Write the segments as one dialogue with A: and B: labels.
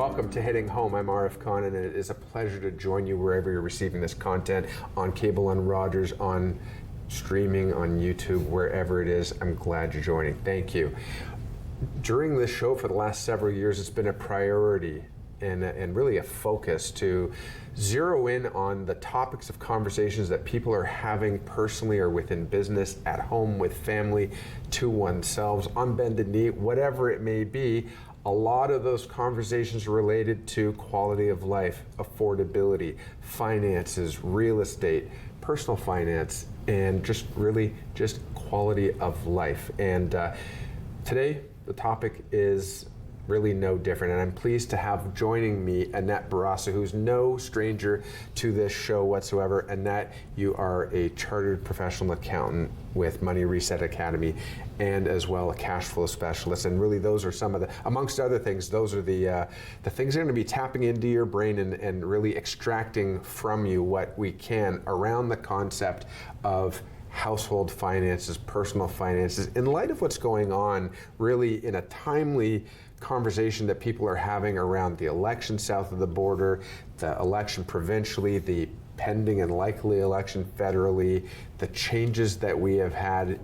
A: Welcome to Hitting Home. I'm Arif Khan, and it is a pleasure to join you wherever you're receiving this content, on cable, on Rogers, on streaming, on YouTube, wherever it is. I'm glad you're joining. Thank you. During this show for the last several years, it's been a priority and really a focus to zero in on the topics of conversations that people are having personally or within business, at home, with family, to oneself, on bended knee, whatever it may be. A lot of those conversations are related to quality of life, affordability, finances, real estate, personal finance, and just quality of life. And today, the topic is really no different. And I'm pleased to have joining me Annette Bourassa, who's no stranger to this show whatsoever. Annette, you are a chartered professional accountant with Money Reset Academy, and as well a cash flow specialist. And really those are some of the, amongst other things, those are the things that are going to be tapping into your brain and really extracting from you what we can around the concept of household finances, personal finances, in light of what's going on, really in a timely conversation that people are having around the election south of the border, the election provincially, the pending and likely election federally, the changes that we have had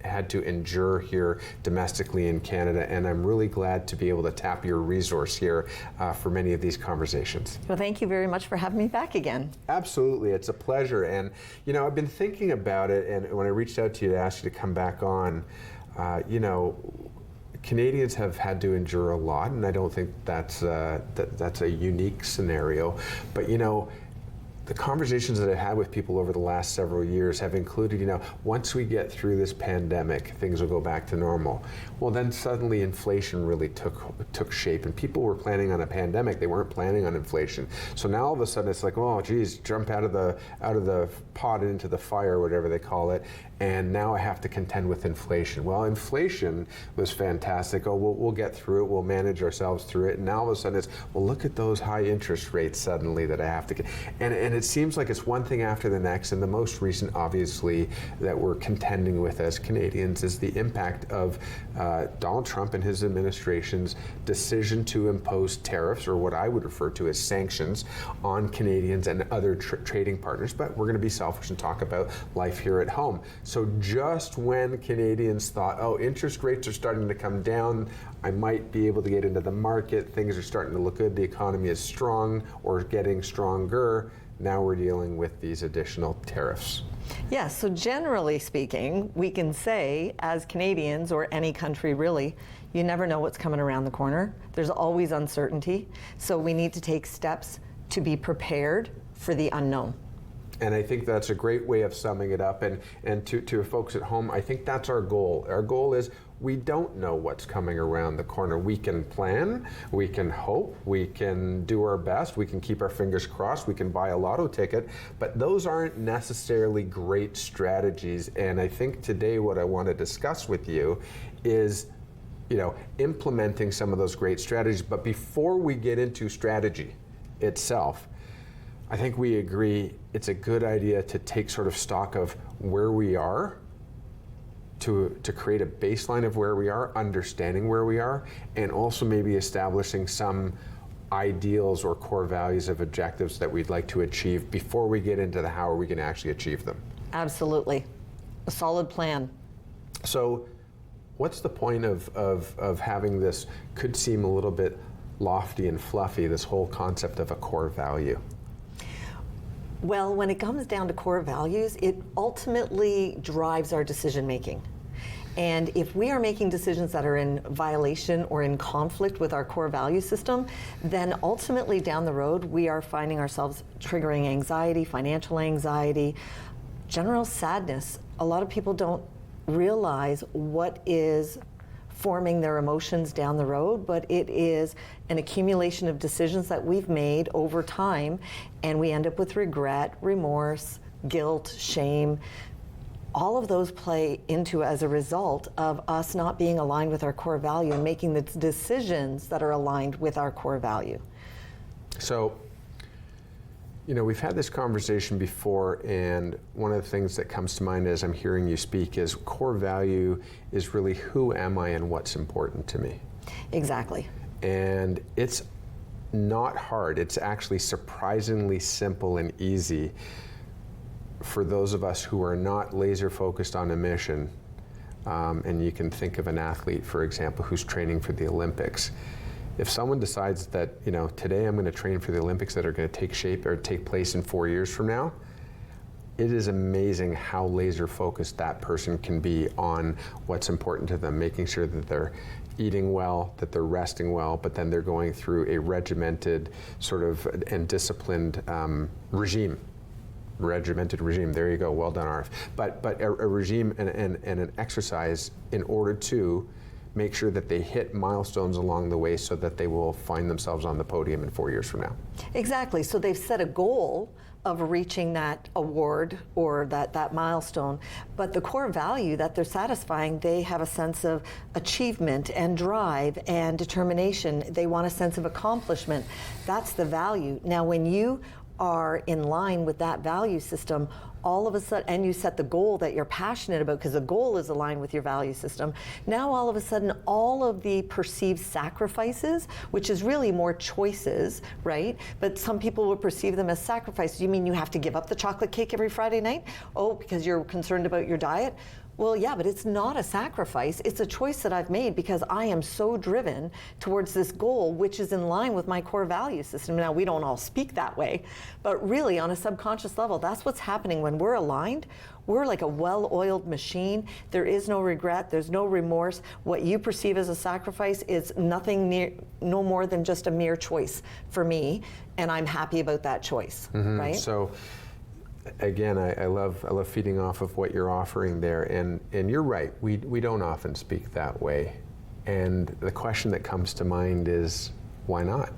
A: had to endure here domestically in Canada. And I'm really glad to be able to tap your resource here for many of these conversations.
B: Well, thank you very much for having me back again.
A: Absolutely, it's a pleasure. And you know, I've been thinking about it, and when I reached out to you to ask you to come back on, Canadians have had to endure a lot, and I don't think that's a unique scenario. But you know, the conversations that I've had with people over the last several years have included, once we get through this pandemic, things will go back to normal. Well, then suddenly inflation really took shape, and people were planning on a pandemic. They weren't planning on inflation. So now all of a sudden it's like, oh, geez, jump out of the pot into the fire, whatever they call it. And now I have to contend with inflation. Well, inflation was fantastic. Oh, we'll get through it. We'll manage ourselves through it. And now all of a sudden it's, well, look at those high interest rates suddenly that I have to get. And it seems like it's one thing after the next. And the most recent, obviously, that we're contending with as Canadians is the impact of Donald Trump and his administration's decision to impose tariffs, or what I would refer to as sanctions, on Canadians and other trading partners. But we're going to be selfish and talk about life here at home. So just when Canadians thought, oh, interest rates are starting to come down, I might be able to get into the market, things are starting to look good, the economy is strong or getting stronger, now we're dealing with these additional tariffs.
B: Yeah, so generally speaking, we can say as Canadians, or any country really, you never know what's coming around the corner. There's always uncertainty. So we need to take steps to be prepared for the unknown.
A: And I think that's a great way of summing it up. And to folks at home, I think that's our goal. Our goal is, we don't know what's coming around the corner. We can plan, we can hope, we can do our best, we can keep our fingers crossed, we can buy a lotto ticket, but those aren't necessarily great strategies. And I think today what I want to discuss with you is, implementing some of those great strategies. But before we get into strategy itself, I think we agree it's a good idea to take sort of stock of where we are, to create a baseline of where we are, understanding where we are, and also maybe establishing some ideals or core values of objectives that we'd like to achieve before we get into the how are we going to actually achieve them.
B: Absolutely. A solid plan.
A: So what's the point of having this, could seem a little bit lofty and fluffy, this whole concept of a core value?
B: Well, when it comes down to core values, it ultimately drives our decision making. And if we are making decisions that are in violation or in conflict with our core value system, then ultimately down the road, we are finding ourselves triggering anxiety, financial anxiety, general sadness. A lot of people don't realize what is forming their emotions down the road, but it is an accumulation of decisions that we've made over time, and we end up with regret, remorse, guilt, shame. All of those play into as a result of us not being aligned with our core value and making the decisions that are aligned with our core value.
A: So, we've had this conversation before, and one of the things that comes to mind as I'm hearing you speak is core value is really who am I and what's important to me.
B: Exactly.
A: And it's not hard. It's actually surprisingly simple and easy for those of us who are not laser focused on a mission. And you can think of an athlete, for example, who's training for the Olympics. If someone decides that, you know, today I'm going to train for the Olympics that are going to take shape or take place in 4 years from now, it is amazing how laser focused that person can be on what's important to them, making sure that they're eating well, that they're resting well, but then they're going through a regimented sort of and disciplined regime. Regimented regime, there you go, well done, Arif. But a regime and an exercise in order to make sure that they hit milestones along the way so that they will find themselves on the podium in 4 years from now.
B: Exactly, so they've set a goal of reaching that award or that milestone, but the core value that they're satisfying, they have a sense of achievement and drive and determination. They want a sense of accomplishment. That's the value. Now, when you are in line with that value system, all of a sudden, and you set the goal that you're passionate about, because the goal is aligned with your value system, now all of a sudden all of the perceived sacrifices, which is really more choices, right? But some people would perceive them as sacrifices. You mean you have to give up the chocolate cake every Friday night? Oh, because you're concerned about your diet? Well, yeah, but it's not a sacrifice. It's a choice that I've made because I am so driven towards this goal, which is in line with my core value system. Now, we don't all speak that way, but really on a subconscious level, that's what's happening when we're aligned. We're like a well-oiled machine. There is no regret. There's no remorse. What you perceive as a sacrifice is no more than just a mere choice for me, and I'm happy about that choice, right?
A: So, again, I love feeding off of what you're offering there, and you're right. We don't often speak that way, and the question that comes to mind is, why not?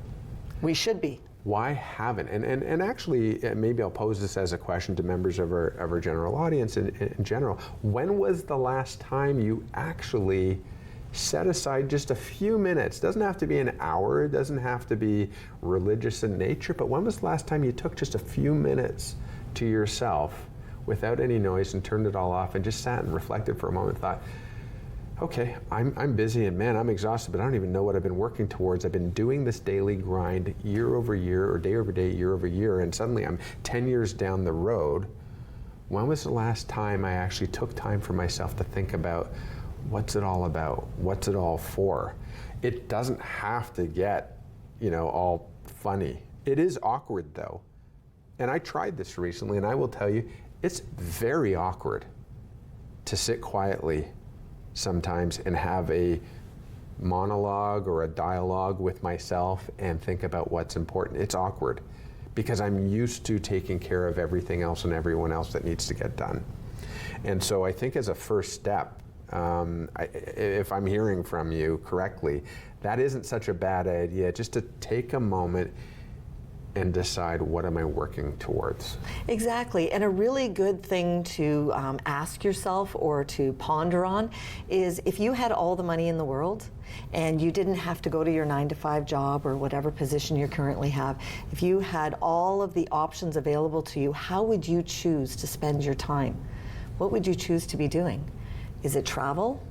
B: We should be.
A: Why haven't? And actually, maybe I'll pose this as a question to members of our general audience in general. When was the last time you actually set aside just a few minutes? Doesn't have to be an hour. It doesn't have to be religious in nature. But when was the last time you took just a few minutes to yourself without any noise and turned it all off and just sat and reflected for a moment and thought, okay, I'm busy and man, I'm exhausted, but I don't even know what I've been working towards. I've been doing this daily grind year over year or day over day, year over year, and suddenly I'm 10 years down the road. When was the last time I actually took time for myself to think about what's it all about? What's it all for? It doesn't have to get, all funny. It is awkward though. And I tried this recently, and I will tell you, it's very awkward to sit quietly sometimes and have a monologue or a dialogue with myself and think about what's important. It's awkward because I'm used to taking care of everything else and everyone else that needs to get done. And so I think as a first step, if I'm hearing from you correctly, that isn't such a bad idea, just to take a moment and decide, what am I working towards?
B: Exactly, and a really good thing to ask yourself or to ponder on is, if you had all the money in the world and you didn't have to go to your 9-to-5 job or whatever position you currently have, if you had all of the options available to you, how would you choose to spend your time? What would you choose to be doing? Is it travel?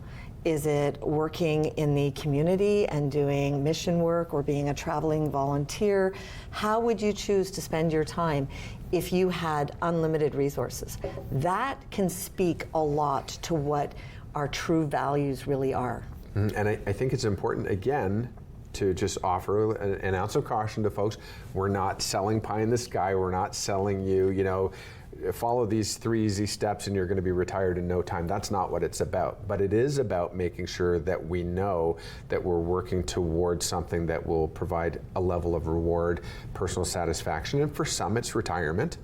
B: Is it working in the community and doing mission work or being a traveling volunteer? How would you choose to spend your time if you had unlimited resources? That can speak a lot to what our true values really are.
A: And I think it's important, again, to just offer an ounce of caution to folks. We're not selling pie in the sky. We're not selling you, follow these 3 easy steps and you're going to be retired in no time. That's not what it's about. But it is about making sure that we know that we're working towards something that will provide a level of reward, personal satisfaction, and for some it's retirement.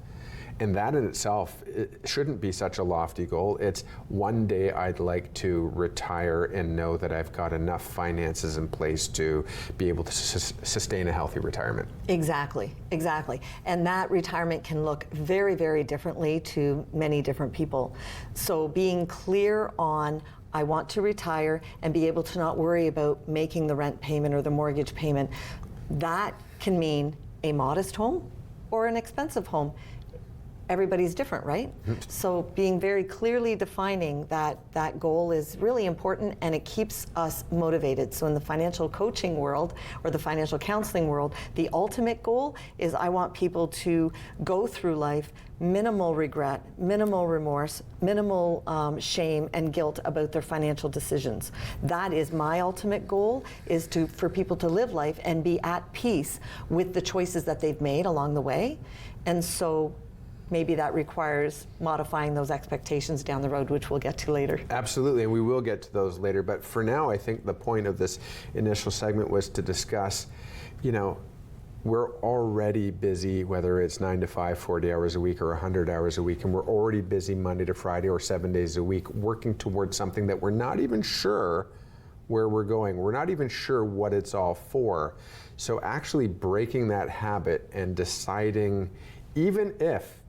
A: And that in itself, it shouldn't be such a lofty goal. It's one day I'd like to retire and know that I've got enough finances in place to be able to sustain a healthy retirement.
B: Exactly. And that retirement can look very, very differently to many different people. So being clear on, I want to retire and be able to not worry about making the rent payment or the mortgage payment, that can mean a modest home or an expensive home. everybody's different, right? So being very clearly defining that goal is really important, and it keeps us motivated. So in the financial coaching world or the financial counseling world, the ultimate goal is I want people to go through life minimal regret, minimal remorse, minimal shame and guilt about their financial decisions. That is my ultimate goal, is for people to live life and be at peace with the choices that they've made along the way. And so maybe that requires modifying those expectations down the road, which we'll get to later.
A: Absolutely, and we will get to those later. But for now, I think the point of this initial segment was to discuss, we're already busy, whether it's 9 to 5, 40 hours a week, or 100 hours a week, and we're already busy Monday to Friday or 7 days a week working towards something that we're not even sure where we're going. We're not even sure what it's all for. So actually breaking that habit and deciding, even if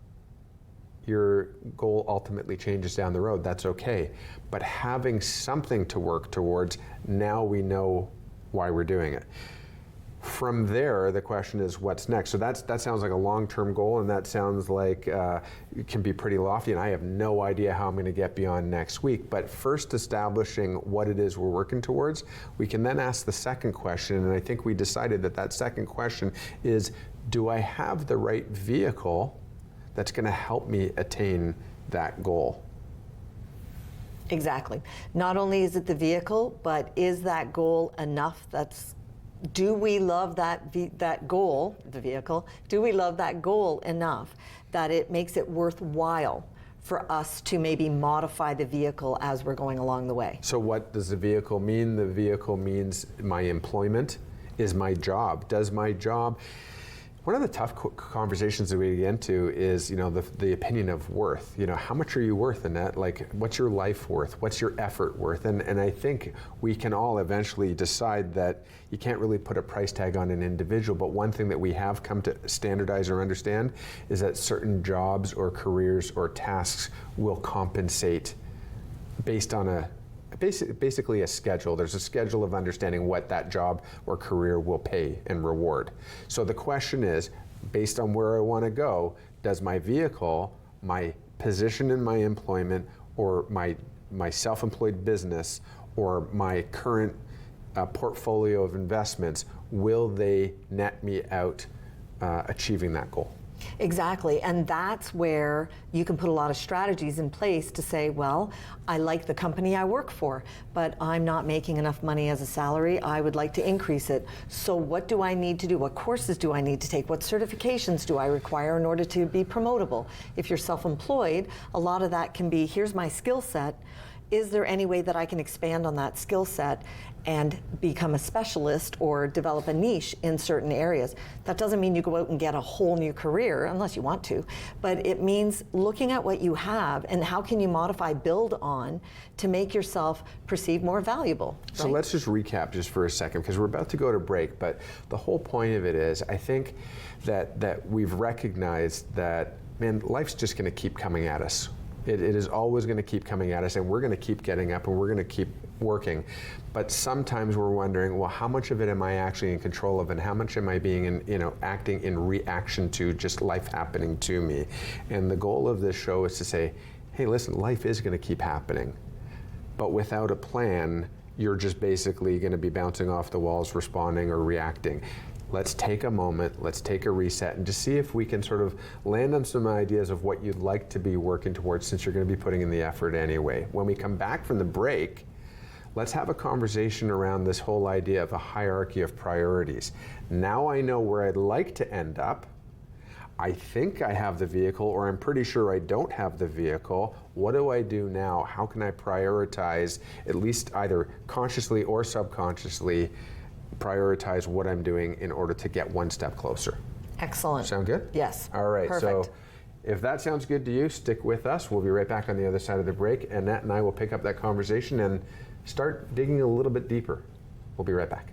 A: your goal ultimately changes down the road, that's okay. But having something to work towards, now we know why we're doing it. From there, the question is, what's next? So that sounds like a long-term goal, and that sounds like it can be pretty lofty, and I have no idea how I'm going to get beyond next week. But first establishing what it is we're working towards, we can then ask the second question, and I think we decided that second question is, do I have the right vehicle that's going to help me attain that goal?
B: Exactly. Not only is it the vehicle, but is that goal enough? Do we love that goal, the vehicle? Do we love that goal enough that it makes it worthwhile for us to maybe modify the vehicle as we're going along the way?
A: So what does the vehicle mean? The vehicle means my employment, is my job. Does my job... One of the tough conversations that we get into is, the opinion of worth. How much are you worth, Annette? Like, what's your life worth? What's your effort worth? And I think we can all eventually decide that you can't really put a price tag on an individual, but one thing that we have come to standardize or understand is that certain jobs or careers or tasks will compensate based on basically a schedule. There's a schedule of understanding what that job or career will pay and reward. So the question is, based on where I want to go, does my vehicle, my position in my employment, or my self-employed business, or my current portfolio of investments, will they net me out achieving that goal?
B: Exactly, and that's where you can put a lot of strategies in place to say, well, I like the company I work for, but I'm not making enough money as a salary. I would like to increase it. So what do I need to do? What courses do I need to take? What certifications do I require in order to be promotable? If you're self-employed, a lot of that can be, here's my skill set. Is there any way that I can expand on that skill set and become a specialist or develop a niche in certain areas? That doesn't mean you go out and get a whole new career, unless you want to, but it means looking at what you have and how can you modify, build on to make yourself perceived more valuable. Right?
A: So let's just recap just for a second, because we're about to go to break, but the whole point of it is, I think that we've recognized that, man, life's just going to keep coming at us. It is always going to keep coming at us, and we're going to keep getting up and we're going to keep working. But sometimes we're wondering, well, how much of it am I actually in control of, and how much am I being acting in reaction to just life happening to me? And the goal of this show is to say, hey, listen, life is going to keep happening, but without a plan, you're just basically going to be bouncing off the walls, responding or reacting. Let's take a moment, let's take a reset, and just see if we can sort of land on some ideas of what you'd like to be working towards, since you're going to be putting in the effort anyway. When we come back from the break, let's have a conversation around this whole idea of a hierarchy of priorities. Now I know where I'd like to end up. I think I have the vehicle, or I'm pretty sure I don't have the vehicle. What do I do now? How can I prioritize, at least either consciously or subconsciously, prioritize what I'm doing in order to get one step closer?
B: Excellent.
A: Sound good?
B: Yes.
A: All right.
B: Perfect.
A: So if that sounds good to you, stick with us. We'll be right back on the other side of the break. Annette and I will pick up that conversation and start digging a little bit deeper. We'll be right back.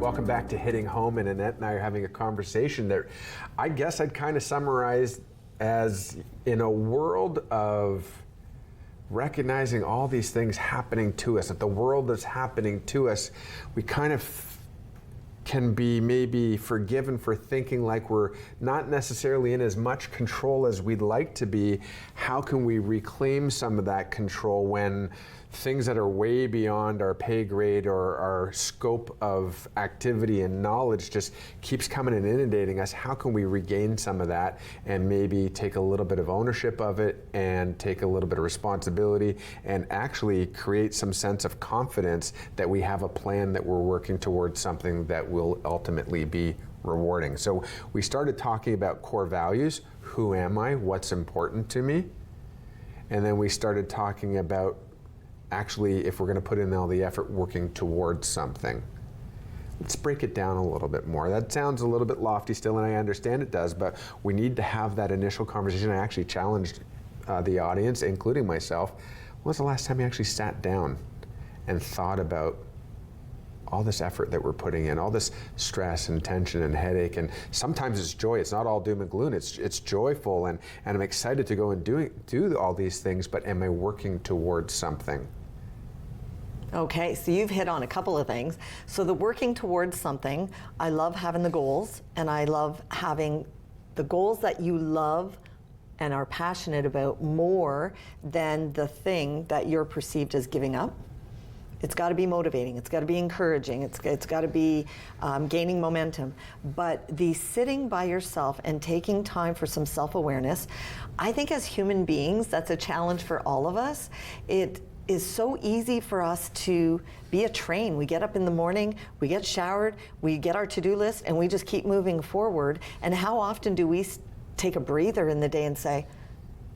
A: Welcome back to Hitting Home, and Annette and I are having a conversation that I guess I'd kind of summarize as, in a world of recognizing all these things happening to us, that the world is happening to us, we kind of can be maybe forgiven for thinking like we're not necessarily in as much control as we'd like to be. How can we reclaim some of that control when things that are way beyond our pay grade or our scope of activity and knowledge just keeps coming and inundating us? How can we regain some of that and maybe take a little bit of ownership of it and take a little bit of responsibility and actually create some sense of confidence that we have a plan, that we're working towards something that will ultimately be rewarding? So we started talking about core values. Who am I? What's important to me? And then we started talking about actually, if we're going to put in all the effort, working towards something. Let's break it down a little bit more. That sounds a little bit lofty still, and I understand it does, but we need to have that initial conversation. I actually challenged the audience, including myself. When was the last time you actually sat down and thought about all this effort that we're putting in, all this stress and tension and headache? And sometimes it's joy. It's not all doom and gloom. It's joyful, and I'm excited to go and do all these things, but am I working towards something?
B: Okay, so you've hit on a couple of things. So the working towards something, I love having the goals, and I love having the goals that you love and are passionate about more than the thing that you're perceived as giving up. It's got to be motivating. It's got to be encouraging. It's got to be gaining momentum. But the sitting by yourself and taking time for some self-awareness, I think as human beings, that's a challenge for all of us. It is so easy for us to be a train. We get up in the morning, we get showered, we get our to-do list, and we just keep moving forward. And how often do we take a breather in the day and say,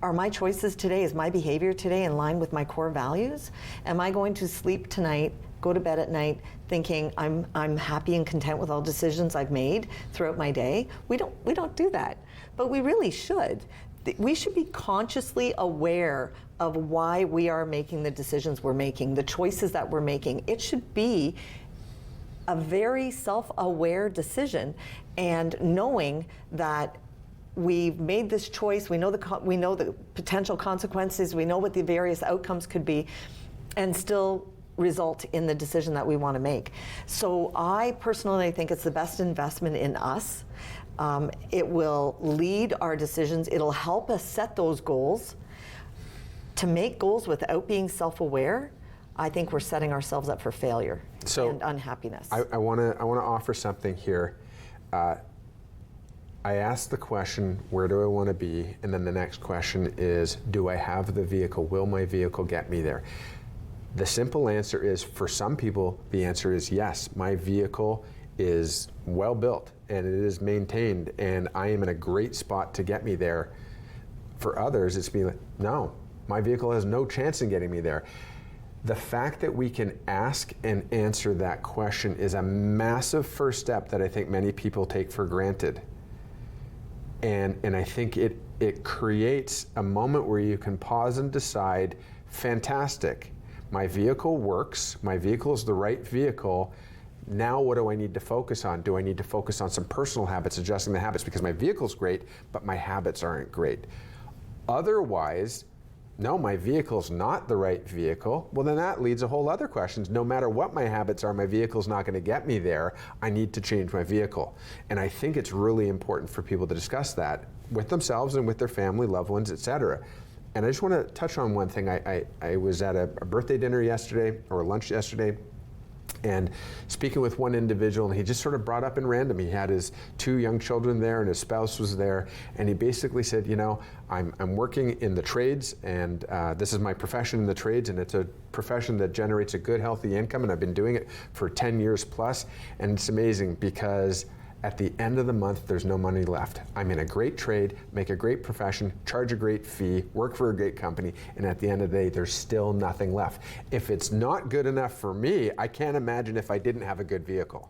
B: are my choices today, is my behavior today in line with my core values? Am I going to sleep tonight, go to bed at night thinking I'm happy and content with all decisions I've made throughout my day? We don't do that, but we really should. We should be consciously aware of why we are making the decisions we're making, the choices that we're making. It should be a very self-aware decision, and knowing that we've made this choice, we know the potential consequences, we know what the various outcomes could be, and still result in the decision that we want to make. So I personally think it's the best investment in us. It will lead our decisions. It'll help us set those goals. To make goals without being self-aware, I think we're setting ourselves up for failure and unhappiness.
A: I want to offer something here. I asked the question, where do I want to be? And then the next question is, do I have the vehicle? Will my vehicle get me there? The simple answer is, for some people, the answer is yes. My vehicle is well built and it is maintained and I am in a great spot to get me there. For others, it's being like, no, my vehicle has no chance in getting me there. The fact that we can ask and answer that question is a massive first step that I think many people take for granted. And I think it creates a moment where you can pause and decide, fantastic, my vehicle works, my vehicle is the right vehicle. Now what do I need to focus on? Do I need to focus on some personal habits, adjusting the habits, because my vehicle's great, but my habits aren't great? Otherwise, no, my vehicle's not the right vehicle. Well, then that leads a whole other questions. No matter what my habits are, my vehicle's not going to get me there. I need to change my vehicle. And I think it's really important for people to discuss that with themselves and with their family, loved ones, etc. And I just want to touch on one thing. I was at a birthday dinner yesterday, or lunch yesterday, and speaking with one individual, and he just sort of brought up in random, he had his 2 young children there and his spouse was there, and he basically said, you know, I'm working in the trades, and this is my profession in the trades, and it's a profession that generates a good, healthy income, and I've been doing it for 10 years plus, and it's amazing because at the end of the month, there's no money left. I'm in a great trade, make a great profession, charge a great fee, work for a great company, and at the end of the day, there's still nothing left. If it's not good enough for me, I can't imagine if I didn't have a good vehicle.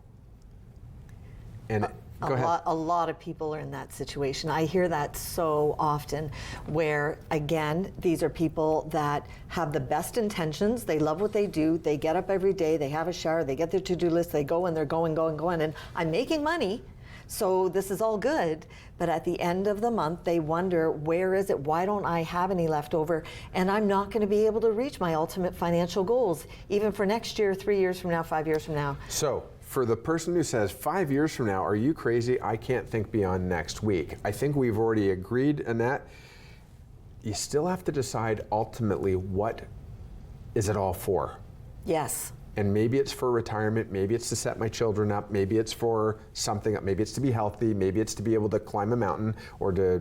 A: And Go ahead.
B: A lot of people are in that situation. I hear that so often where, again, these are people that have the best intentions. They love what they do. They get up every day. They have a shower. They get their to-do list. They go and they're going. And I'm making money, so this is all good. But at the end of the month, they wonder, where is it? Why don't I have any left over? And I'm not going to be able to reach my ultimate financial goals, even for next year, 3 years from now, 5 years from now.
A: So, for the person who says 5 years from now, are you crazy? I can't think beyond next week. I think we've already agreed, Annette. You still have to decide ultimately, what is it all for?
B: Yes.
A: And maybe it's for retirement, maybe it's to set my children up, maybe it's for something, maybe it's to be healthy, maybe it's to be able to climb a mountain or to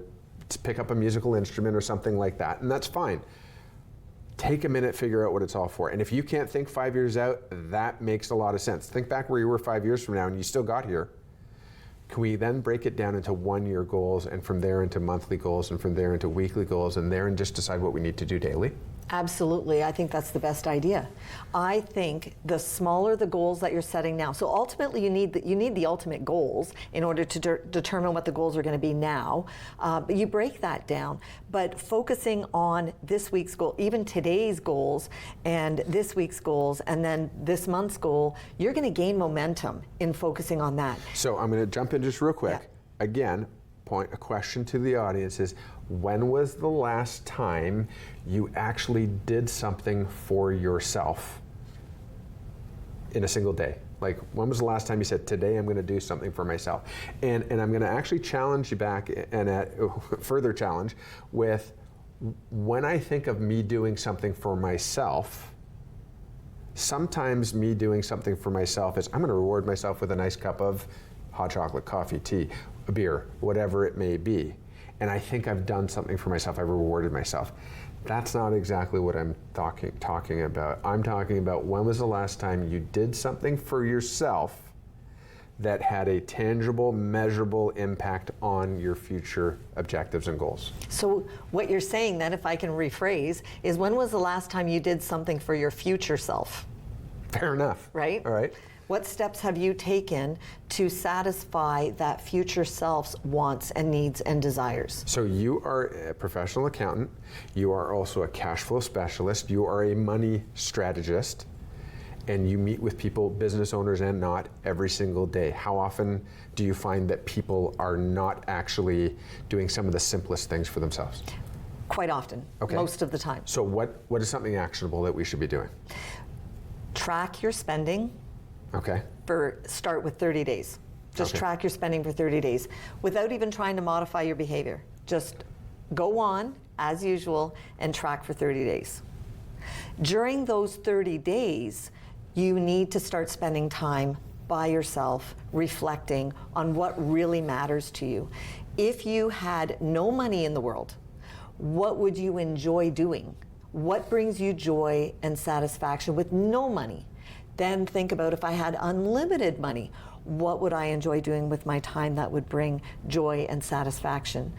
A: pick up a musical instrument or something like that, and that's fine. Take a minute, figure out what it's all for. And if you can't think 5 years out, that makes a lot of sense. Think back where you were 5 years from now and you still got here. Can we then break it down into 1 year goals, and from there into monthly goals, and from there into weekly goals, and there and just decide what we need to do daily?
B: Absolutely. I think that's the best idea. I think the smaller the goals that you're setting now, so ultimately you need the ultimate goals in order to determine what the goals are going to be now, but you break that down. But focusing on this week's goal, even today's goals and this week's goals and then this month's goal, you're going to gain momentum in focusing on that.
A: So I'm going to jump in just real quick.
B: Yeah.
A: Again, a question to the audience is, when was the last time you actually did something for yourself in a single day? Like, when was the last time you said, today I'm going to do something for myself? And I'm going to actually challenge you back, and further challenge with, when I think of me doing something for myself, sometimes me doing something for myself is, I'm going to reward myself with a nice cup of hot chocolate, coffee, tea, a beer, whatever it may be. And I think I've done something for myself, I've rewarded myself. That's not exactly what I'm talking about. I'm talking about, when was the last time you did something for yourself that had a tangible, measurable impact on your future objectives and goals?
B: So what you're saying then, if I can rephrase, is, when was the last time you did something for your future self?
A: Fair enough.
B: Right?
A: All right.
B: What steps have you taken to satisfy that future self's wants and needs and desires?
A: So you are a professional accountant, you are also a cash flow specialist, you are a money strategist, and you meet with people, business owners and not, every single day. How often do you find that people are not actually doing some of the simplest things for themselves?
B: Quite often,
A: Okay.
B: Most of the time.
A: So what is something actionable that we should be doing?
B: Track your spending.
A: Okay.
B: Start with 30 days. Just
A: Okay.
B: track your spending for 30 days without even trying to modify your behavior. Just go on as usual and track for 30 days. During those 30 days, you need to start spending time by yourself, reflecting on what really matters to you. If you had no money in the world, what would you enjoy doing? What brings you joy and satisfaction with no money? Then think about, if I had unlimited money, what would I enjoy doing with my time that would bring joy and satisfaction?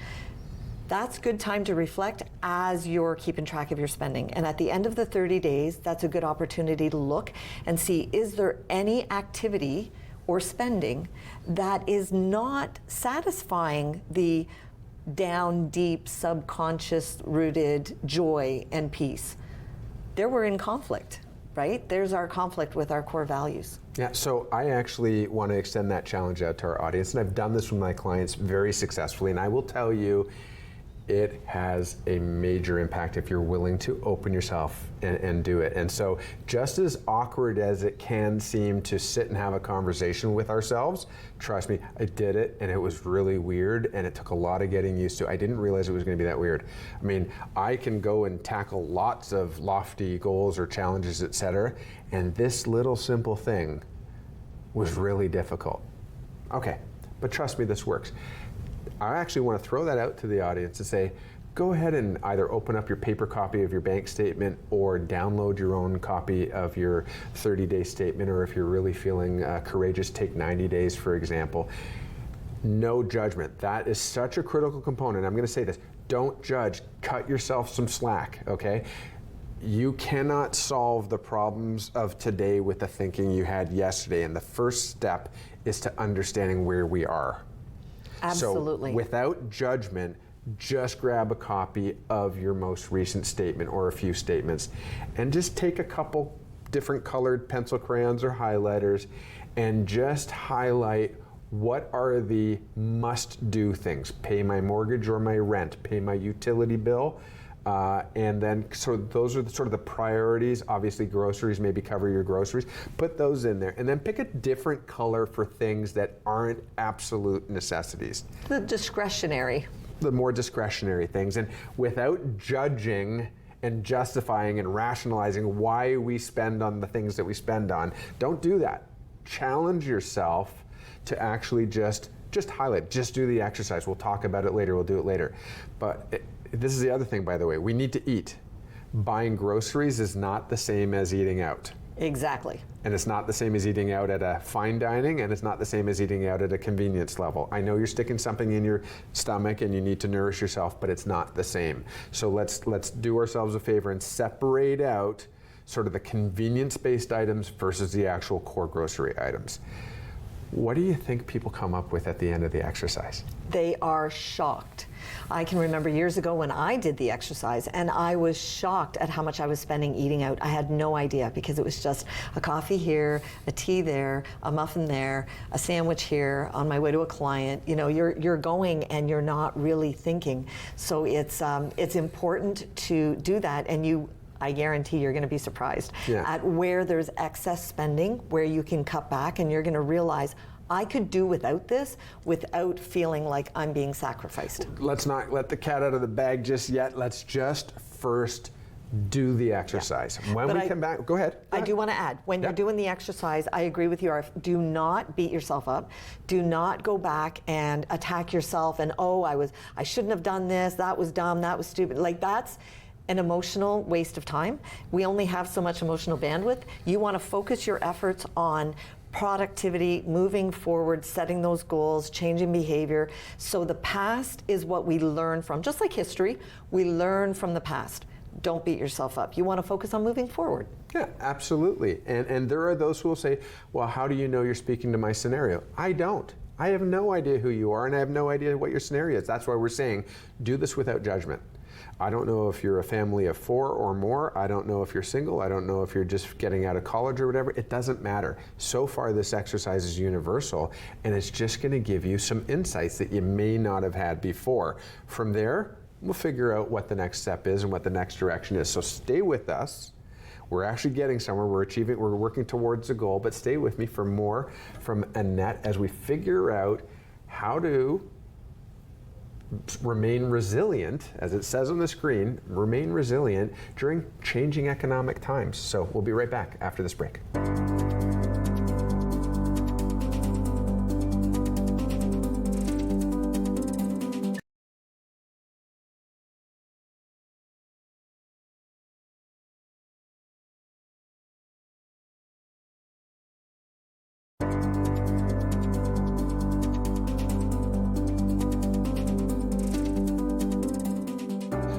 B: That's good time to reflect as you're keeping track of your spending. And at the end of the 30 days, that's a good opportunity to look and see, is there any activity or spending that is not satisfying the down deep, subconscious rooted joy and peace? There we're in conflict. Right? There's our conflict with our core values.
A: Yeah, so I actually want to extend that challenge out to our audience, and I've done this with my clients very successfully, and I will tell you, it has a major impact if you're willing to open yourself and do it. And so, just as awkward as it can seem to sit and have a conversation with ourselves, trust me, I did it and it was really weird, and it took a lot of getting used to. I didn't realize it was going to be that weird. I mean, I can go and tackle lots of lofty goals or challenges, etc., and this little simple thing was really difficult. Okay, but trust me, this works. I actually want to throw that out to the audience and say, go ahead and either open up your paper copy of your bank statement or download your own copy of your 30-day statement, or if you're really feeling courageous, take 90 days, for example. No judgment. That is such a critical component. I'm going to say this. Don't judge. Cut yourself some slack, okay? You cannot solve the problems of today with the thinking you had yesterday, and the first step is to understanding where we are.
B: Absolutely.
A: So without judgment, just grab a copy of your most recent statement or a few statements and just take a couple different colored pencil crayons or highlighters and just highlight what are the must-do things. Pay my mortgage or my rent, pay my utility bill, and then so those are sort of the priorities. Obviously groceries, maybe cover your groceries. Put those in there and then pick a different color for things that aren't absolute necessities.
B: The discretionary.
A: The more discretionary things, and without judging and justifying and rationalizing why we spend on the things that we spend on. Don't do that. Challenge yourself to actually just highlight, just do the exercise. We'll talk about it later, we'll do it later. But this is the other thing, by the way, we need to eat. Buying groceries is not the same as eating out.
B: Exactly.
A: And it's not the same as eating out at a fine dining, and it's not the same as eating out at a convenience level. I know you're sticking something in your stomach and you need to nourish yourself, but it's not the same. So let's do ourselves a favor and separate out sort of the convenience-based items versus the actual core grocery items. What do you think people come up with at the end of the exercise?
B: They are shocked. I can remember years ago when I did the exercise and I was shocked at how much I was spending eating out. I had no idea because it was just a coffee here, a tea there, a muffin there, a sandwich here on my way to a client. You know, you're going and you're not really thinking. So it's important to do that, and I guarantee you're going to be surprised at where there's excess spending, where you can cut back, and you're going to realize I could do without this without feeling like I'm being sacrificed.
A: Let's not let the cat out of the bag just yet. Let's just first do the exercise. When we come back, go ahead.
B: I do want to add, when you're doing the exercise, I agree with you, Arif, do not beat yourself up. Do not go back and attack yourself and, I shouldn't have done this, that was dumb, that was stupid. Like, that's an emotional waste of time. We only have so much emotional bandwidth. You want to focus your efforts on productivity, moving forward, setting those goals, changing behavior. So the past is what we learn from. Just like history, we learn from the past. Don't beat yourself up. You want to focus on moving forward.
A: Yeah, absolutely. And there are those who will say, well, how do you know you're speaking to my scenario? I don't. I have no idea who you are, and I have no idea what your scenario is. That's why we're saying, do this without judgment. I don't know if you're a family of 4 or more. I don't know if you're single. I don't know if you're just getting out of college or whatever. It doesn't matter. So far, this exercise is universal, and it's just going to give you some insights that you may not have had before. From there, we'll figure out what the next step is and what the next direction is. So stay with us. We're actually getting somewhere. We're working towards a goal, but stay with me for more from Annette as we figure out how to remain resilient, as it says on the screen, remain resilient during changing economic times. So we'll be right back after this break.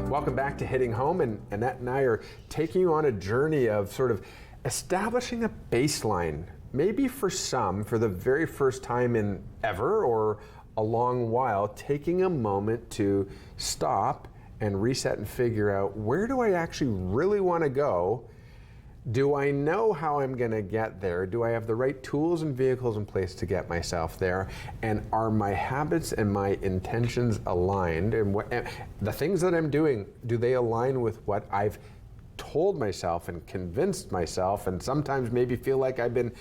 A: Welcome back to Hitting Home, and Annette and I are taking you on a journey of sort of establishing a baseline, maybe for some, for the very first time in ever or a long while, taking a moment to stop and reset and figure out, where do I actually really want to go? Do I know how I'm going to get there? Do I have the right tools and vehicles in place to get myself there? And are my habits and my intentions aligned? And the things that I'm doing, do they align with what I've told myself and convinced myself, and sometimes maybe feel like I've been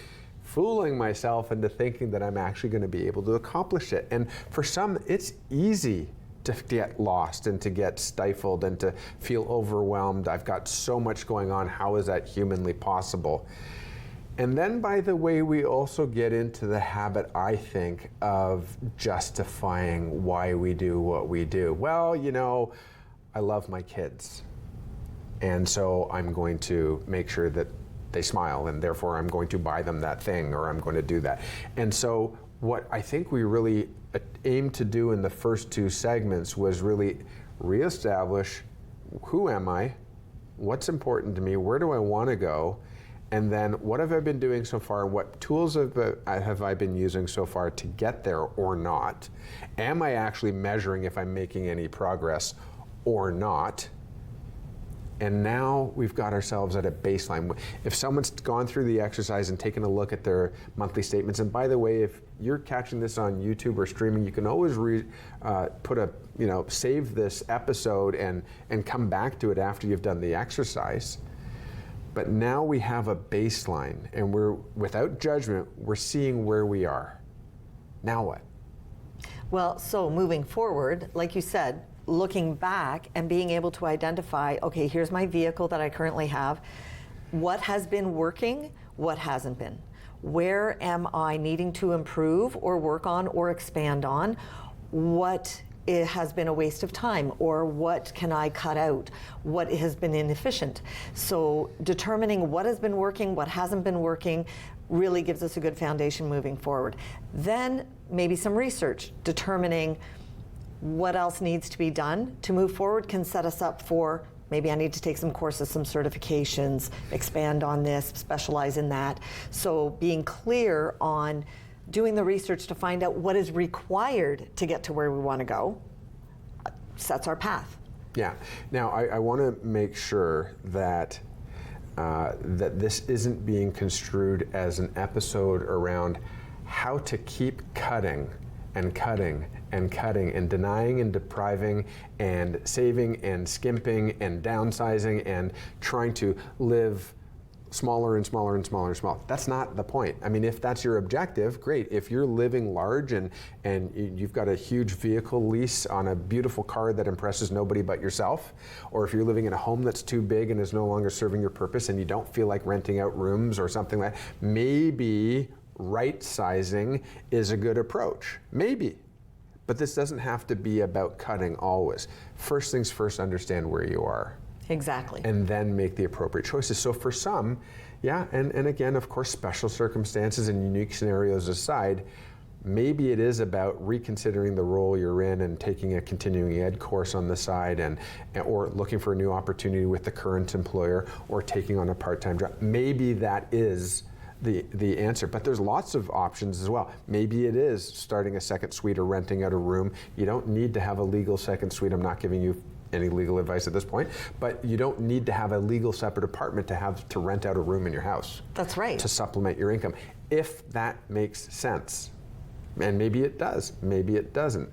A: fooling myself into thinking that I'm actually going to be able to accomplish it? And for some, it's easy to get lost and to get stifled and to feel overwhelmed. I've got so much going on. How is that humanly possible? And then, by the way, we also get into the habit, I think, of justifying why we do what we do. Well, you know, I love my kids, and so I'm going to make sure that they smile, and therefore I'm going to buy them that thing, or I'm going to do that. And so what I think we really aimed to do in the first 2 segments was really reestablish, who am I, what's important to me, where do I want to go, And then what have I been doing so far? What tools have I been using so far to get there or not? Am I actually measuring if I'm making any progress or not? And now we've got ourselves at a baseline. If someone's gone through the exercise and taken a look at their monthly statements, and by the way, if you're catching this on YouTube or streaming, you can always save this episode and come back to it after you've done the exercise. But now we have a baseline, and we're, without judgment, we're seeing where we are. Now what?
B: Well, so moving forward, like you said, looking back and being able to identify, okay, here's my vehicle that I currently have. What has been working? What hasn't been? Where am I needing to improve or work on or expand on? What it has been a waste of time, or what can I cut out? What has been inefficient? So determining what has been working, what hasn't been working, really gives us a good foundation moving forward. Then maybe some research, determining what else needs to be done to move forward can set us up for, maybe I need to take some courses, some certifications, expand on this, specialize in that. So being clear on doing the research to find out what is required to get to where we want to go sets our path.
A: Yeah. Now, I want to make sure that that this isn't being construed as an episode around how to keep cutting and cutting and cutting and denying and depriving and saving and skimping and downsizing and trying to live smaller and smaller and smaller and smaller. That's not the point. I mean, if that's your objective, great. If you're living large and you've got a huge vehicle lease on a beautiful car that impresses nobody but yourself, or if you're living in a home that's too big and is no longer serving your purpose and you don't feel like renting out rooms or something like that, maybe right sizing is a good approach. Maybe. But this doesn't have to be about cutting always. First things first, understand where you are.
B: Exactly.
A: And then make the appropriate choices. So for some, yeah, and again, of course, special circumstances and unique scenarios aside, maybe it is about reconsidering the role you're in and taking a continuing ed course on the side or looking for a new opportunity with the current employer or taking on a part-time job. Maybe that is the answer, but there's lots of options as well. Maybe it is starting a second suite or renting out a room. You don't need to have a legal second suite. I'm not giving you any legal advice at this point, but you don't need to have a legal separate apartment to rent out a room in your house.
B: That's right.
A: To supplement your income, if that makes sense. And maybe it does, maybe it doesn't.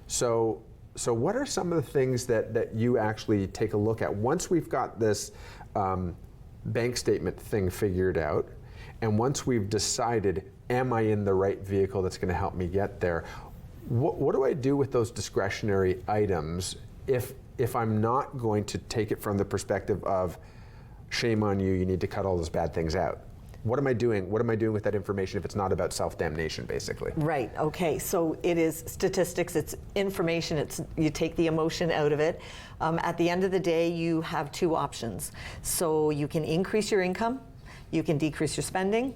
A: So what are some of the things that you actually take a look at once we've got this bank statement thing figured out? And once we've decided, am I in the right vehicle that's going to help me get there? What do I do with those discretionary items if I'm not going to take it from the perspective of, shame on you, you need to cut all those bad things out? What am I doing? What am I doing with that information if it's not about self-damnation, basically?
B: Right, okay, so it is statistics, it's information, you take the emotion out of it. At the end of the day, you have two options. So you can increase your income, you can decrease your spending,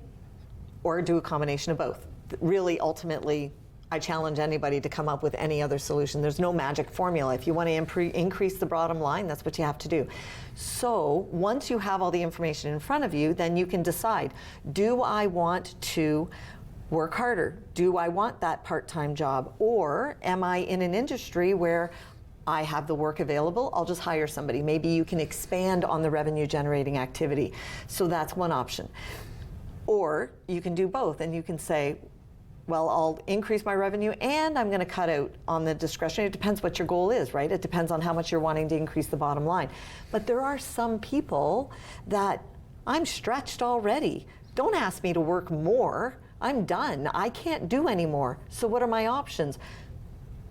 B: or do a combination of both. Really, ultimately, I challenge anybody to come up with any other solution. There's no magic formula. If you want to increase the bottom line, that's what you have to do. So once you have all the information in front of you, then you can decide, do I want to work harder? Do I want that part-time job? Or am I in an industry where I have the work available, I'll just hire somebody. Maybe you can expand on the revenue generating activity. So that's one option. Or you can do both and you can say, well, I'll increase my revenue and I'm going to cut out on the discretionary. It depends what your goal is, right? It depends on how much you're wanting to increase the bottom line. But there are some people that I'm stretched already. Don't ask me to work more. I'm done. I can't do anymore. So what are my options?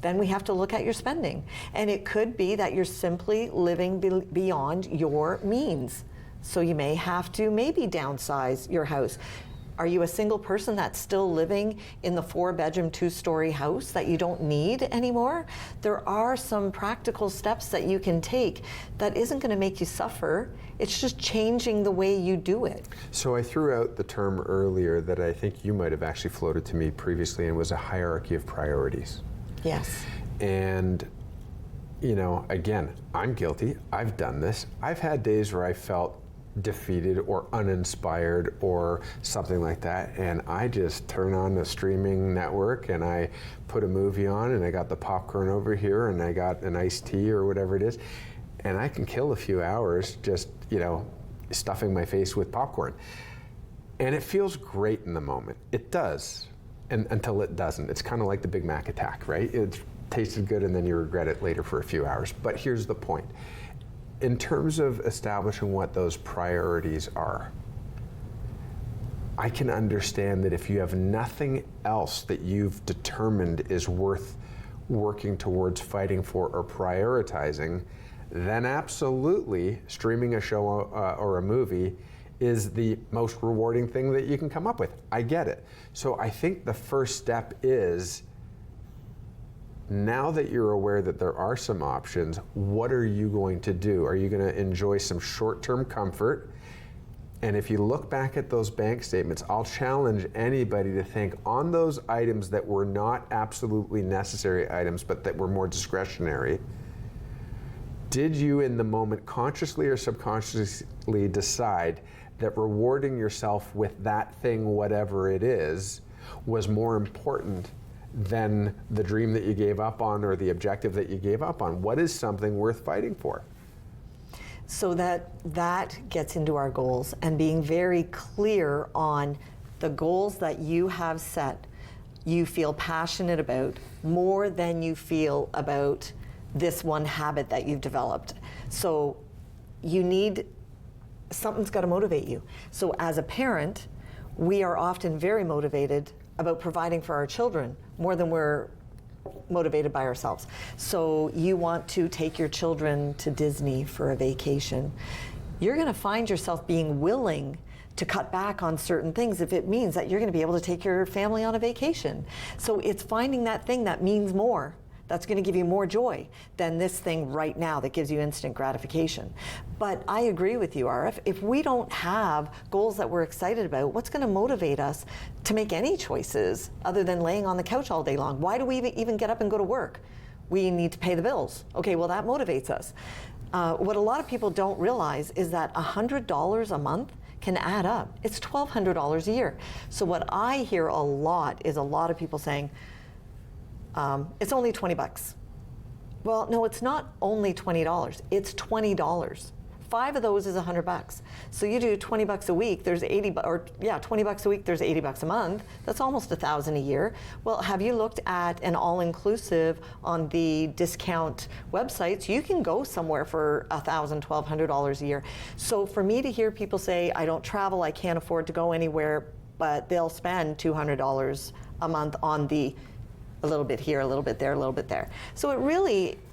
B: Then we have to look at your spending. And it could be that you're simply living beyond your means. So you may have to maybe downsize your house. Are you a single person that's still living in the 4-bedroom, 2-story house that you don't need anymore? There are some practical steps that you can take that isn't going to make you suffer. It's just changing the way you do it. So
A: I threw out the term earlier that I think you might have actually floated to me previously, and was a hierarchy of priorities.
B: Yes.
A: And, you know, again, I'm guilty. I've done this. I've had days where I felt defeated or uninspired or something like that, and I just turn on the streaming network and I put a movie on, and I got the popcorn over here and I got an iced tea or whatever it is, and I can kill a few hours just, stuffing my face with popcorn. And it feels great in the moment. It does, and until it doesn't. It's kind of like the Big Mac attack, right? It tasted good and then you regret it later for a few hours. But here's the point. In terms of establishing what those priorities are, I can understand that if you have nothing else that you've determined is worth working towards fighting for or prioritizing, then absolutely streaming a show or a movie is the most rewarding thing that you can come up with. I get it. So I think the first step is, now that you're aware that there are some options, what are you going to do? Are you going to enjoy some short-term comfort? And if you look back at those bank statements, I'll challenge anybody to think on those items that were not absolutely necessary items, but that were more discretionary. Did you in the moment consciously or subconsciously decide that rewarding yourself with that thing, whatever it is, was more important than the dream that you gave up on or the objective that you gave up on? What is something worth fighting for?
B: So that gets into our goals, and being very clear on the goals that you have set, you feel passionate about more than you feel about this one habit that you've developed. So something's got to motivate you. So as a parent, we are often very motivated about providing for our children more than we're motivated by ourselves. So you want to take your children to Disney for a vacation. You're going to find yourself being willing to cut back on certain things if it means that you're going to be able to take your family on a vacation. So it's finding that thing that means more, that's going to give you more joy than this thing right now that gives you instant gratification. But I agree with you, Arif. If we don't have goals that we're excited about, what's going to motivate us to make any choices other than laying on the couch all day long? Why do we even get up and go to work? We need to pay the bills. Okay, well, that motivates us. What a lot of people don't realize is that $100 a month can add up. It's $1,200 a year. So what I hear a lot is a lot of people saying, it's only 20 bucks. Well, no, it's not only $20. It's $20. 5 of those is 100 bucks. So you do 20 bucks a week, there's 20 bucks a week, there's 80 bucks a month. That's almost 1,000 a year. Well, have you looked at an all-inclusive on the discount websites? You can go somewhere for $1,000, $1,200 a year. So for me to hear people say, I don't travel, I can't afford to go anywhere, but they'll spend $200 a month on a little bit here, a little bit there, a little bit there. So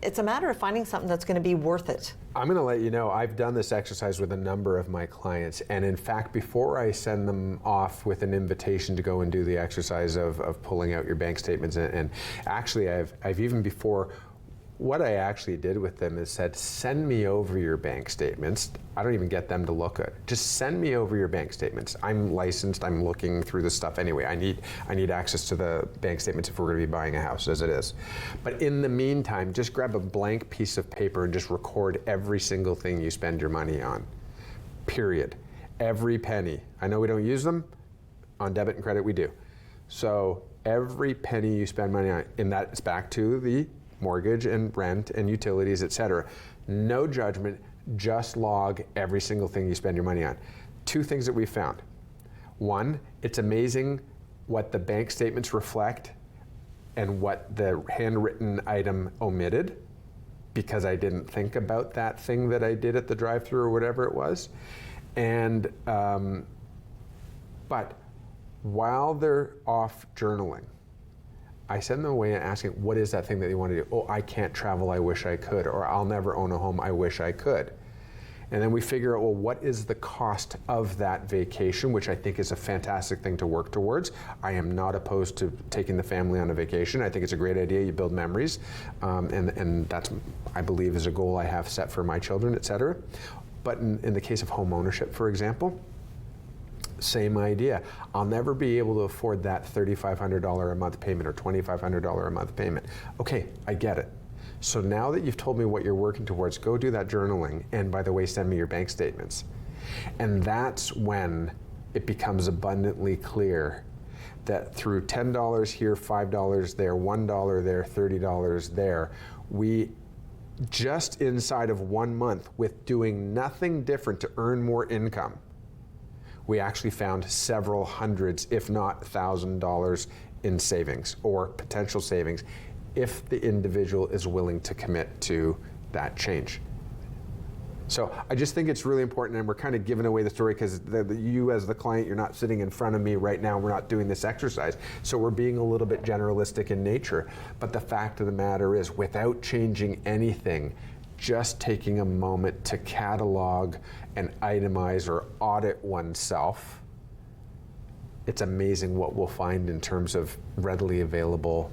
B: it's a matter of finding something that's going to be worth it.
A: I'm going to let you know, I've done this exercise with a number of my clients, and in fact, before I send them off with an invitation to go and do the exercise of pulling out your bank statements, and actually I've even before, what I actually did with them is said, send me over your bank statements. I don't even get them to look at it. Just send me over your bank statements. I'm licensed, I'm looking through this stuff anyway. I need access to the bank statements if we're going to be buying a house as it is. But in the meantime, just grab a blank piece of paper and just record every single thing you spend your money on. Period. Every penny. I know we don't use them. On debit and credit we do. So every penny you spend money on, and that's back to the mortgage and rent and utilities, etc. No judgment, just log every single thing you spend your money on. 2 things that we found. 1, it's amazing what the bank statements reflect and what the handwritten item omitted, because I didn't think about that thing that I did at the drive-thru or whatever it was. And but while they're off journaling, I send them away and asking, what is that thing that they want to do? Oh, I can't travel, I wish I could. Or I'll never own a home, I wish I could. And then we figure out, well, what is the cost of that vacation, which I think is a fantastic thing to work towards. I am not opposed to taking the family on a vacation. I think it's a great idea, you build memories. And that's, I believe, is a goal I have set for my children, et cetera. But in the case of home ownership, for example, same idea. I'll never be able to afford that $3,500 a month payment or $2,500 a month payment. Okay, I get it. So now that you've told me what you're working towards, go do that journaling. And by the way, send me your bank statements. And that's when it becomes abundantly clear that through $10 here, $5 there, $1 there, $30 there, we just inside of 1 month, with doing nothing different to earn more income, we actually found several hundreds, if not $1,000 in savings or potential savings if the individual is willing to commit to that change. So I just think it's really important, and we're kind of giving away the story because you as the client, you're not sitting in front of me right now, we're not doing this exercise. So we're being a little bit generalistic in nature. But the fact of the matter is, without changing anything, just taking a moment to catalog and itemize or audit oneself, it's amazing what we'll find in terms of readily available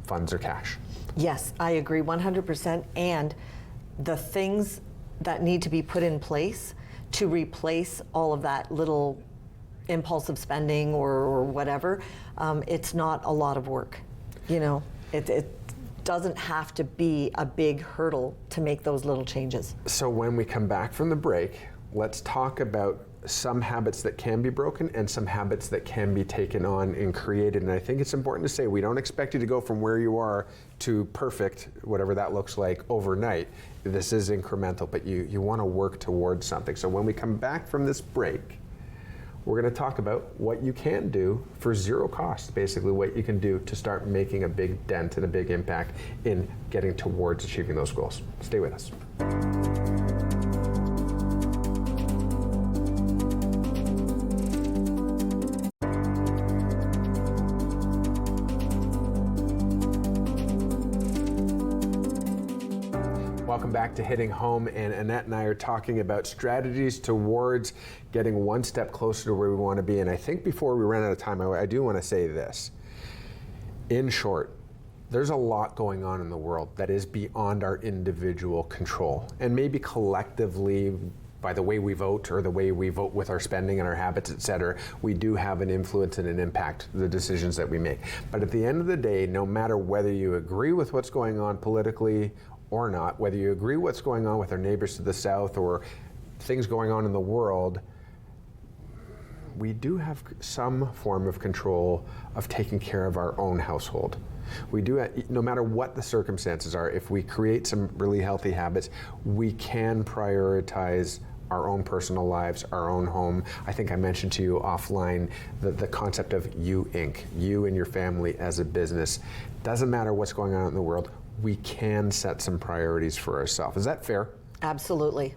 A: funds or cash.
B: Yes, I agree 100%. And the things that need to be put in place to replace all of that little impulsive spending or whatever, it's not a lot of work. You know, it doesn't have to be a big hurdle to make those little changes.
A: So when we come back from the break, let's talk about some habits that can be broken and some habits that can be taken on and created. And I think it's important to say we don't expect you to go from where you are to perfect, whatever that looks like, overnight. This is incremental, but you want to work towards something. So when we come back from this break, we're going to talk about what you can do for zero cost, basically what you can do to start making a big dent and a big impact in getting towards achieving those goals. Stay with us. Welcome back to Hitting Home, and Annette and I are talking about strategies towards getting one step closer to where we want to be. And I think before we run out of time, I do want to say this. In short, there's a lot going on in the world that is beyond our individual control, and maybe collectively, by the way we vote or the way we vote with our spending and our habits, et cetera, we do have an influence and an impact the decisions that we make. But at the end of the day, no matter whether you agree with what's going on politically or not, whether you agree what's going on with our neighbors to the south or things going on in the world, we do have some form of control of taking care of our own household. We do, no matter what the circumstances are, if we create some really healthy habits, we can prioritize our own personal lives, our own home. I think I mentioned to you offline the concept of you Inc., you and your family as a business. Doesn't matter what's going on in the world, we can set some priorities for ourselves. Is that fair?
B: Absolutely.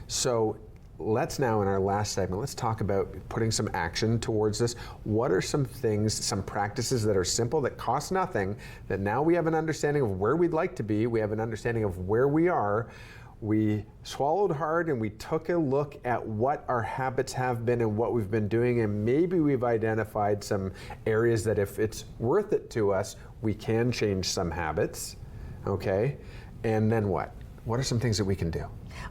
A: So let's now, in our last segment, let's talk about putting some action towards this. What are some things, some practices that are simple, that cost nothing, that now we have an understanding of where we'd like to be, we have an understanding of where we are, we swallowed hard and we took a look at what our habits have been and what we've been doing, and maybe we've identified some areas that if it's worth it to us, we can change some habits, okay? And then what? What are some things that we can do?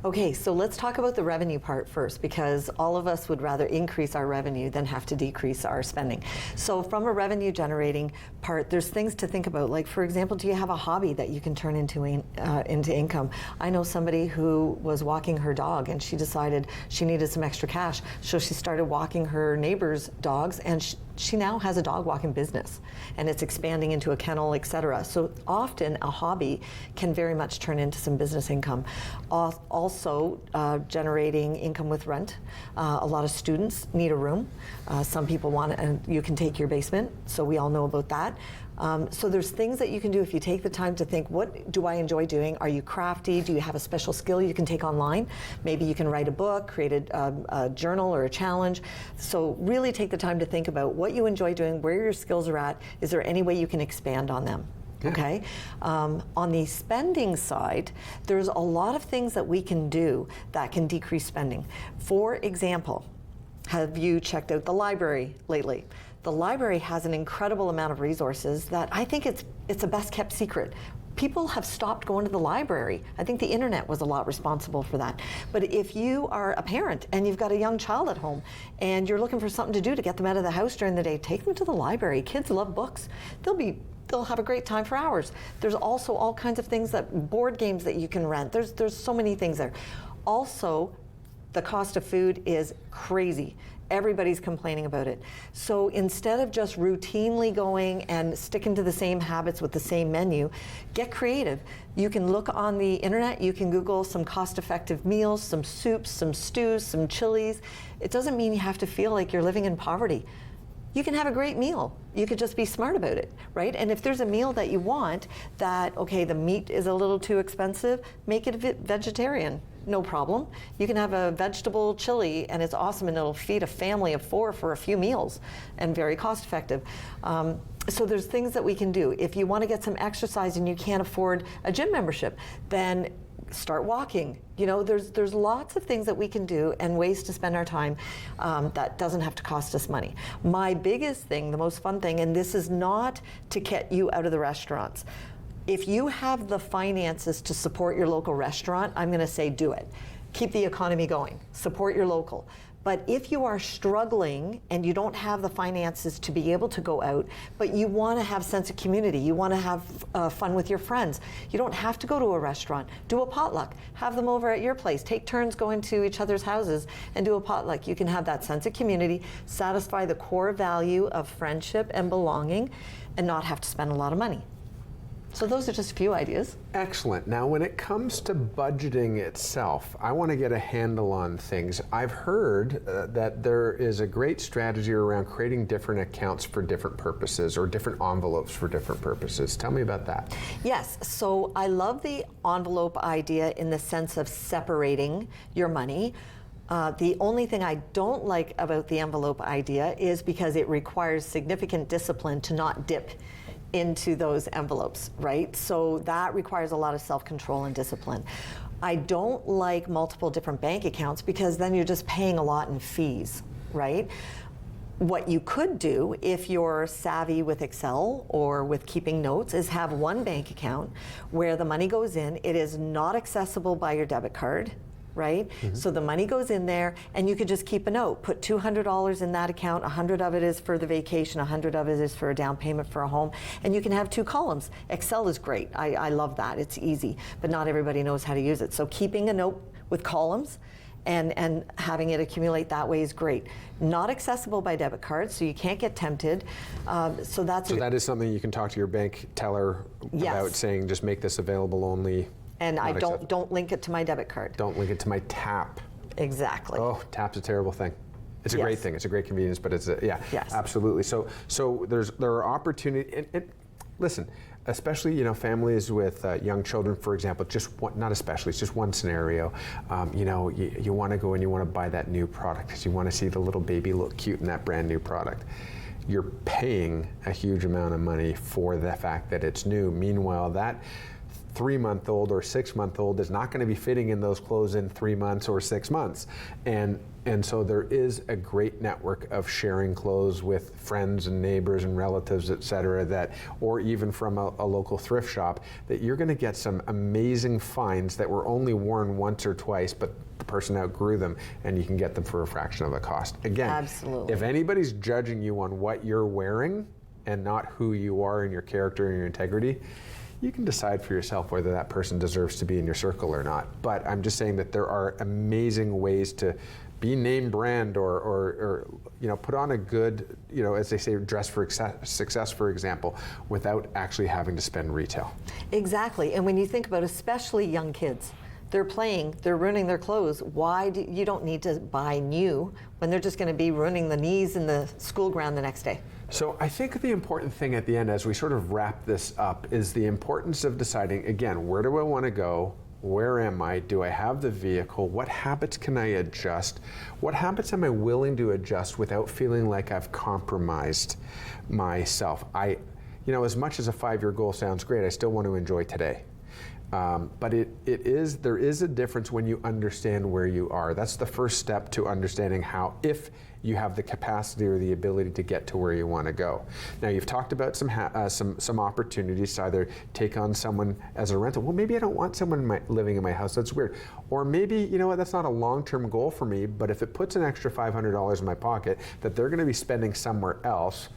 B: Okay, so let's talk about the revenue part first, because all of us would rather increase our revenue than have to decrease our spending. So from a revenue generating part, there's things to think about. Like, for example, do you have a hobby that you can turn into income? I know somebody who was walking her dog and she decided she needed some extra cash. So she started walking her neighbor's dogs, and she now has a dog walking business, and it's expanding into a kennel, etc. So often a hobby can very much turn into some business income. Also generating income with rent. A lot of students need a room. Some people want it, and you can take your basement, so we all know about that. So there's things that you can do if you take the time to think, what do I enjoy doing? Are you crafty? Do you have a special skill you can take online? Maybe you can write a book, create a journal or a challenge. So really take the time to think about what you enjoy doing, where your skills are at. Is there any way you can expand on them? Yeah. Okay. On the spending side, there's a lot of things that we can do that can decrease spending. For example, have you checked out the library lately? The library has an incredible amount of resources that I think it's a best kept secret. People have stopped going to the library. I think the internet was a lot responsible for that. But if you are a parent and you've got a young child at home and you're looking for something to do to get them out of the house during the day, take them to the library. Kids love books. They'll have a great time for hours. There's also all kinds of things, board games that you can rent. There's so many things there. Also, The cost of food is crazy. Everybody's complaining about it. So instead of just routinely going and sticking to the same habits with the same menu, get creative. You can look on the internet, you can Google some cost-effective meals, some soups, some stews, some chilies. It doesn't mean you have to feel like you're living in poverty. You can have a great meal. You could just be smart about it, right? And if there's a meal that you want that, okay, the meat is a little too expensive, make it vegetarian. No problem. You can have a vegetable chili and it's awesome and it'll feed a family of 4 for a few meals and very cost effective. So there's things that we can do. If you want to get some exercise and you can't afford a gym membership, then start walking. You know, there's lots of things that we can do and ways to spend our time that doesn't have to cost us money. My biggest thing, the most fun thing, and this is not to get you out of the restaurants. If you have the finances to support your local restaurant, I'm going to say do it. Keep the economy going. Support your local. But if you are struggling and you don't have the finances to be able to go out, but you want to have sense of community, you want to have fun with your friends, you don't have to go to a restaurant. Do a potluck. Have them over at your place. Take turns going to each other's houses and do a potluck. You can have that sense of community, satisfy the core value of friendship and belonging, and not have to spend a lot of money. So those are just a few ideas.
A: Excellent. Now, when it comes to budgeting itself, I want to get a handle on things. I've heard that there is a great strategy around creating different accounts for different purposes or different envelopes for different purposes. Tell me about that.
B: Yes. So I love the envelope idea in the sense of separating your money. The only thing I don't like about the envelope idea is because it requires significant discipline to not dip into those envelopes, right? So that requires a lot of self-control and discipline. I don't like multiple different bank accounts because then you're just paying a lot in fees, right? What you could do if you're savvy with Excel or with keeping notes is have one bank account where the money goes in. It is not accessible by your debit card, right? Mm-hmm. So the money goes in there and you could just keep a note. Put $200 in that account, 100 of it is for the vacation, 100 of it is for a down payment for a home, and you can have 2 columns. Excel is great. I love that. It's easy, but not everybody knows how to use it. So keeping a note with columns and having it accumulate that way is great. Not accessible by debit card, so you can't get tempted. So that is
A: something you can talk to your bank teller about, saying just make this available only.
B: And I don't link it to my debit card.
A: Don't link it to my tap.
B: Exactly.
A: Oh, tap's a terrible thing. It's a great thing. It's a great convenience, but it's absolutely. So there are opportunities. Listen, especially families with young children, for example. Not especially. It's just one scenario. You want to go and you want to buy that new product because you want to see the little baby look cute in that brand new product. You're paying a huge amount of money for the fact that it's new. Meanwhile, that 3-month-old or 6-month-old is not going to be fitting in those clothes in 3 months or 6 months. And so there is a great network of sharing clothes with friends and neighbors and relatives, et cetera, or even from a local thrift shop, that you're going to get some amazing finds that were only worn once or twice, but the person outgrew them, and you can get them for a fraction of the cost. Again,
B: absolutely.
A: If anybody's judging you on what you're wearing and not who you are and your character and your integrity, you can decide for yourself whether that person deserves to be in your circle or not. But I'm just saying that there are amazing ways to be name brand or put on a good, as they say, dress for success, for example, without actually having to spend retail.
B: Exactly. And when you think about especially young kids, they're playing, they're ruining their clothes. You don't need to buy new when they're just going to be ruining the knees in the school ground the next day.
A: So I think the important thing at the end, as we sort of wrap this up, is the importance of deciding, again, where do I want to go? Where am I? Do I have the vehicle? What habits can I adjust? What habits am I willing to adjust without feeling like I've compromised myself? As much as a 5-year goal sounds great, I still want to enjoy today. But there is a difference when you understand where you are. That's the first step to understanding if you have the capacity or the ability to get to where you want to go. Now, you've talked about some opportunities to either take on someone as a rental. Well, maybe I don't want someone living in my house. That's weird. Or maybe, that's not a long-term goal for me, but if it puts an extra $500 in my pocket that they're going to be spending somewhere else,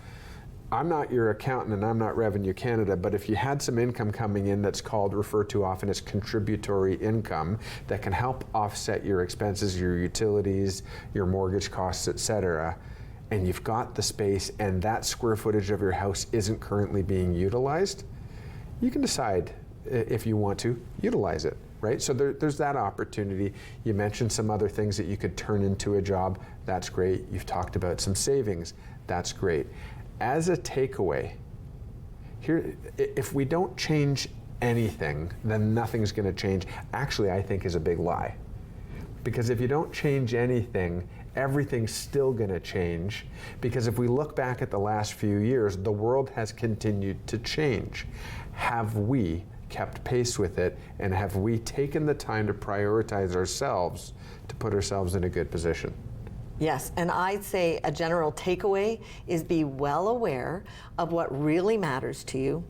A: I'm not your accountant and I'm not Revenue Canada, but if you had some income coming in that's referred to often as contributory income that can help offset your expenses, your utilities, your mortgage costs, etc., and you've got the space and that square footage of your house isn't currently being utilized, you can decide if you want to utilize it, right? So there's that opportunity. You mentioned some other things that you could turn into a job. That's great. You've talked about some savings. That's great. As a takeaway, here, if we don't change anything, then nothing's going to change. Actually, I think is a big lie. Because if you don't change anything, everything's still going to change. Because if we look back at the last few years, the world has continued to change. Have we kept pace with it, and have we taken the time to prioritize ourselves to put ourselves in a good position?
B: Yes, and I'd say a general takeaway is be well aware of what really matters to you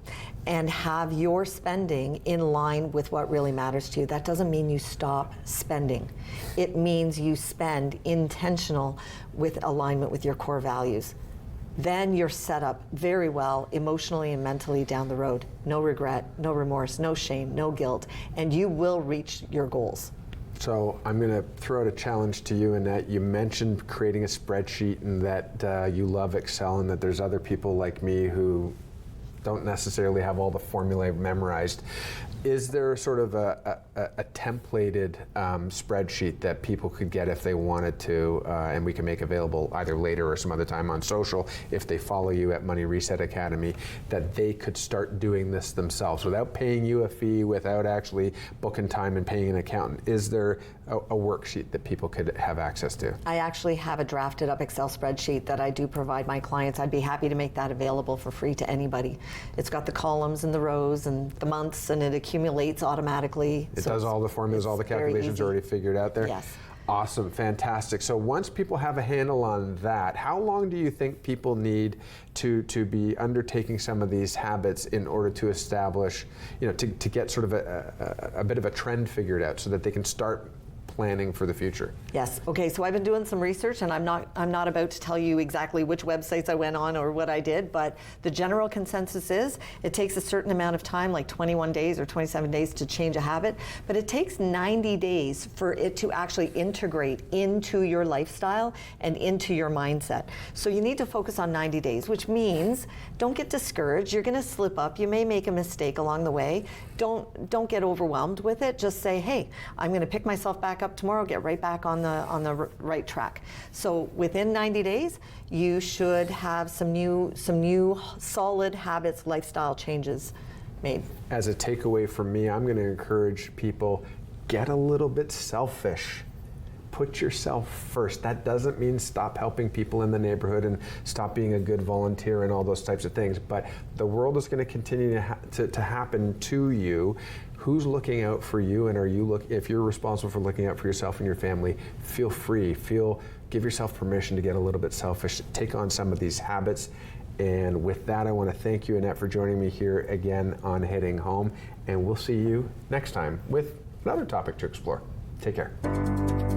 B: and have your spending in line with what really matters to you. That doesn't mean you stop spending. It means you spend intentional with alignment with your core values. Then you're set up very well emotionally and mentally down the road. No regret, no remorse, no shame, no guilt, and you will reach your goals.
A: So I'm going to throw out a challenge to you in that you mentioned creating a spreadsheet and that you love Excel and that there's other people like me who don't necessarily have all the formulae memorized. Is there sort of a templated spreadsheet that people could get if they wanted to, and we can make available either later or some other time on social, if they follow you at Money Reset Academy, that they could start doing this themselves without paying you a fee, without actually booking time and paying an accountant? Is there a worksheet that people could have access to?
B: I actually have a drafted up Excel spreadsheet that I do provide my clients. I'd be happy to make that available for free to anybody. It's got the columns and the rows and the months, and it accumulates automatically.
A: It does all the formulas, all the calculations already figured out there?
B: Yes.
A: Awesome, fantastic. So once people have a handle on that, how long do you think people need to be undertaking some of these habits in order to establish, to get sort of a bit of a trend figured out so that they can start planning for the future?
B: Yes. Okay. So I've been doing some research, and I'm not about to tell you exactly which websites I went on or what I did, but the general consensus is it takes a certain amount of time, like 21 days or 27 days, to change a habit, but it takes 90 days for it to actually integrate into your lifestyle and into your mindset. So you need to focus on 90 days, which means don't get discouraged. You're going to slip up. You may make a mistake along the way. Don't get overwhelmed with it. Just say, hey, I'm going to pick myself back up tomorrow, get right back on the right track. So within 90 days, you should have some new solid habits, lifestyle changes made.
A: As a takeaway from me, I'm going to encourage people, get a little bit selfish. Put yourself first. That doesn't mean stop helping people in the neighborhood and stop being a good volunteer and all those types of things, but the world is going to continue to happen to you. Who's looking out for you, and if you're responsible for looking out for yourself and your family, feel free, give yourself permission to get a little bit selfish, take on some of these habits. And with that, I want to thank you, Annette, for joining me here again on Heading Home, and we'll see you next time with another topic to explore. Take care.